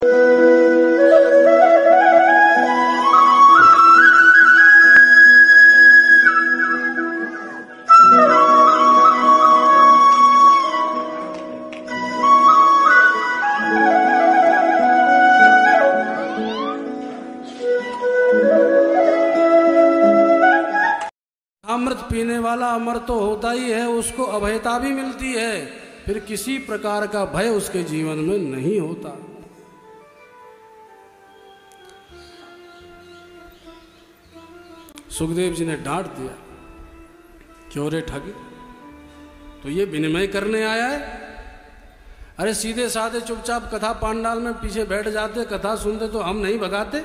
अमृत पीने वाला अमर तो होता ही है, उसको अभयता भी मिलती है, फिर किसी प्रकार का भय उसके जीवन में नहीं होता। सुखदेव जी ने डांट दिया, क्यों रे ठग, तो ये विनिमय करने आया है? अरे सीधे साधे चुपचाप कथा पांडाल में पीछे बैठ जाते, कथा सुनते तो हम नहीं भगाते,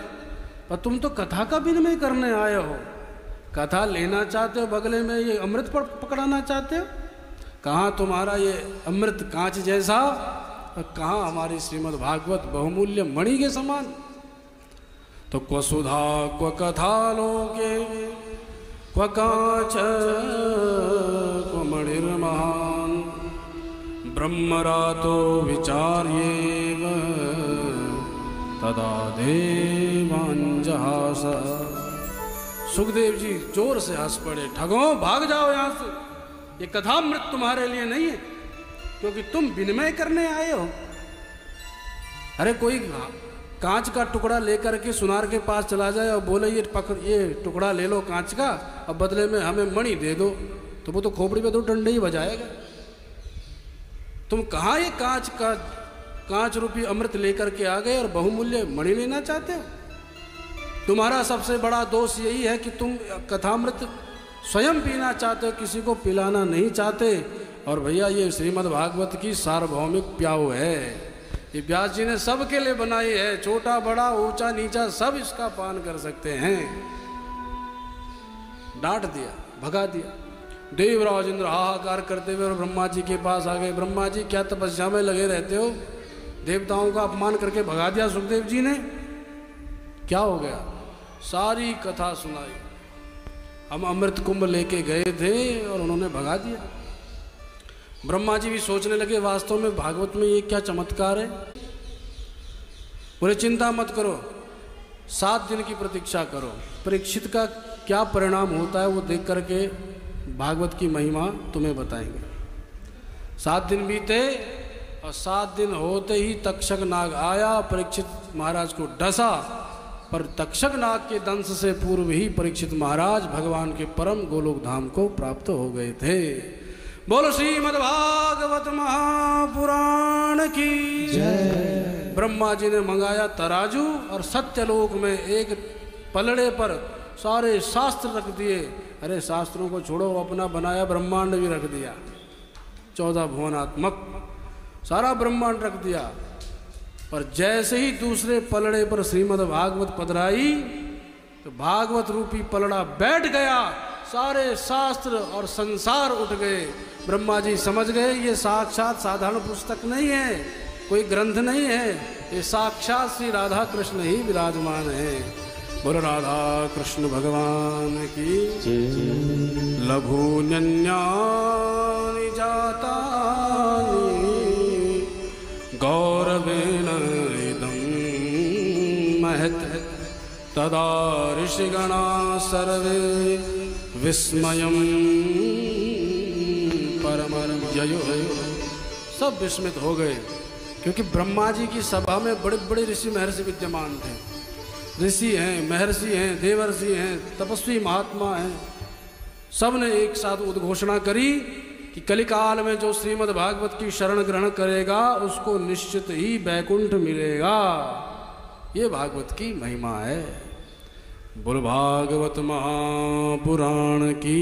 पर तुम तो कथा का विनिमय करने आए हो। कथा लेना चाहते हो, बगले में ये अमृत पर पकड़ाना चाहते हो। कहाँ तुम्हारा ये अमृत कांच जैसा, और कहाँ हमारी श्रीमद् भागवत बहुमूल्य मणि के समान। तो क्व सुधा क्व कथा लोके क्व कांच क्व मणिर्महान ब्रह्मरातो विचार्येव तदा देवांजहास। सुखदेव जी जोर से हंस पड़े, ठगो भाग जाओ यहां से, ये कथामृत तुम्हारे लिए नहीं है, क्योंकि तुम विनिमय करने आए हो। अरे कोई कांच का टुकड़ा लेकर के सुनार के पास चला जाए और बोले ये टुकड़ा ले लो कांच का, अब बदले में हमें मणि दे दो, तो वो तो खोपड़ी पे तो डंडे ही बजाएगा। तुम कहाँ ये कांच रूपी अमृत लेकर के आ गए और बहुमूल्य मणि लेना चाहते हो? तुम्हारा सबसे बड़ा दोष यही है कि तुम कथामृत स्वयं पीना चाहते हो, किसी को पिलाना नहीं चाहते। और भैया ये श्रीमद् भागवत की सार्वभौमिक प्याऊ है, ये व्यास जी ने सबके लिए बनाई है, छोटा बड़ा ऊंचा नीचा सब इसका पान कर सकते हैं। डांट दिया, भगा दिया। देवराज इंद्र हाहाकार करते हुए और ब्रह्मा जी के पास आ गए। ब्रह्मा जी क्या तपस्या में लगे रहते हो, देवताओं का अपमान करके भगा दिया सुखदेव जी ने। क्या हो गया? सारी कथा सुनाई, हम अमृत कुंभ लेके गए थे और उन्होंने भगा दिया। ब्रह्मा जी भी सोचने लगे वास्तव में भागवत में ये क्या चमत्कार है। बोले चिंता मत करो, 7 दिन की प्रतीक्षा करो, परीक्षित का क्या परिणाम होता है वो देख करके भागवत की महिमा तुम्हें बताएंगे। 7 दिन बीते और 7 दिन होते ही तक्षक नाग आया, परीक्षित महाराज को डसा, पर तक्षक नाग के दंश से पूर्व ही परीक्षित महाराज भगवान के परम गोलोक धाम को प्राप्त हो गए थे। बोलो श्रीमद् भागवत महापुराण की जय। ब्रह्मा जी ने मंगाया तराजू और सत्यलोक में एक पलड़े पर सारे शास्त्र रख दिए। अरे शास्त्रों को छोड़ो, अपना बनाया ब्रह्मांड भी रख दिया, 14 भुवनात्मक सारा ब्रह्मांड रख दिया। पर जैसे ही दूसरे पलड़े पर श्रीमद् भागवत पधराई तो भागवत रूपी पलड़ा बैठ गया, सारे शास्त्र और संसार उठ गए। ब्रह्मा जी समझ गए ये साक्षात साधारण पुस्तक नहीं है, कोई ग्रंथ नहीं है, ये साक्षात श्री राधा कृष्ण ही विराजमान है। बोलो राधा कृष्ण भगवान की। लघुन्यानि जातानि गौरवेण इदं महत् तदा ऋषिगणा सर्वे विस्मयं परमं जयो। सब विस्मित हो गए, क्योंकि ब्रह्मा जी की सभा में बड़े बड़े ऋषि महर्षि विद्यमान थे। ऋषि हैं, महर्षि हैं, देवर्षि हैं, तपस्वी महात्मा हैं। सब ने एक साथ उद्घोषणा करी कि कलिकाल में जो श्रीमद् भागवत की शरण ग्रहण करेगा उसको निश्चित ही बैकुंठ मिलेगा। ये भागवत की महिमा है। बोल भागवत महापुराण की।